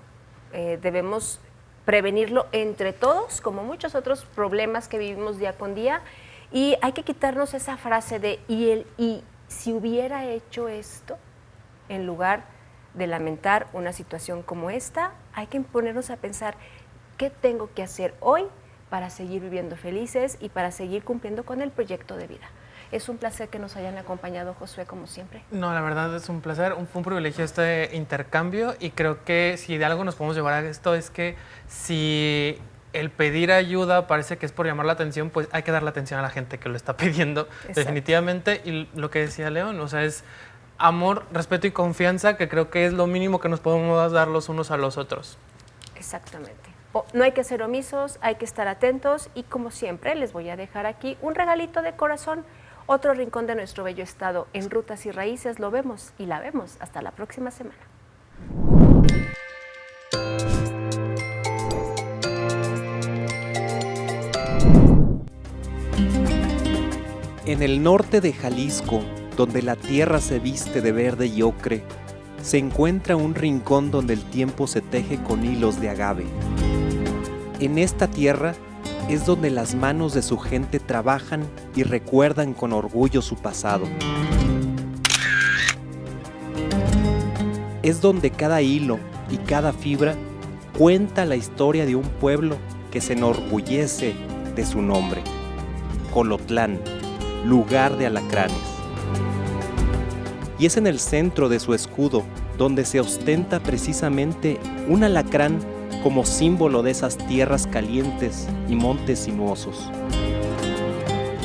[SPEAKER 5] debemos prevenirlo entre todos, como muchos otros problemas que vivimos día con día, y hay que quitarnos esa frase de y si hubiera hecho esto, en lugar de lamentar una situación como esta, hay que ponernos a pensar qué tengo que hacer hoy para seguir viviendo felices y para seguir cumpliendo con el proyecto de vida. Es un placer que nos hayan acompañado, Josué, como siempre.
[SPEAKER 7] No, la verdad es un placer, fue un privilegio este intercambio y creo que si de algo nos podemos llevar a esto es que si el pedir ayuda parece que es por llamar la atención, pues hay que darle atención a la gente que lo está pidiendo. Exacto. Definitivamente. Y lo que decía León, o sea, es amor, respeto y confianza, que creo que es lo mínimo que nos podemos dar los unos a los otros.
[SPEAKER 5] Exactamente. No hay que ser omisos, hay que estar atentos y como siempre les voy a dejar aquí un regalito de corazón, otro rincón de nuestro bello estado. En Rutas y Raíces lo vemos y la vemos. Hasta la próxima semana.
[SPEAKER 17] En el norte de Jalisco, donde la tierra se viste de verde y ocre, se encuentra un rincón donde el tiempo se teje con hilos de agave. En esta tierra es donde las manos de su gente trabajan y recuerdan con orgullo su pasado. Es donde cada hilo y cada fibra cuenta la historia de un pueblo que se enorgullece de su nombre. Colotlán, lugar de alacranes. Y es en el centro de su escudo donde se ostenta precisamente un alacrán como símbolo de esas tierras calientes y montes sinuosos.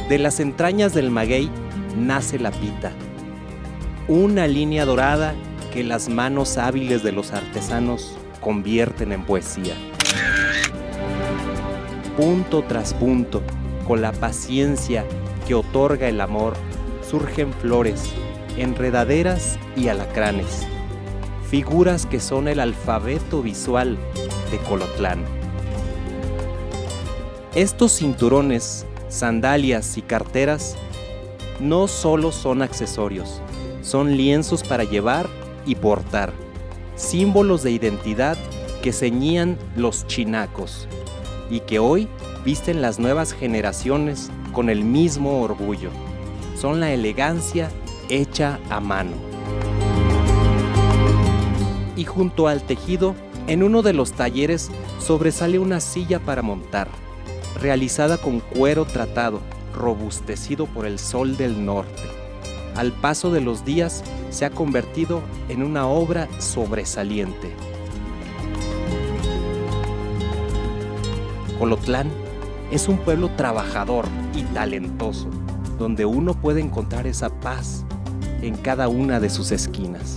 [SPEAKER 17] De las entrañas del maguey nace la pita, una línea dorada que las manos hábiles de los artesanos convierten en poesía. Punto tras punto, con la paciencia que otorga el amor, surgen flores, enredaderas y alacranes, figuras que son el alfabeto visual de Colotlán. Estos cinturones, sandalias y carteras no solo son accesorios, son lienzos para llevar y portar, símbolos de identidad que ceñían los chinacos y que hoy visten las nuevas generaciones con el mismo orgullo. Son la elegancia hecha a mano. Y junto al tejido, en uno de los talleres sobresale una silla para montar, realizada con cuero tratado, robustecido por el sol del norte. Al paso de los días se ha convertido en una obra sobresaliente. Colotlán es un pueblo trabajador y talentoso, donde uno puede encontrar esa paz en cada una de sus esquinas.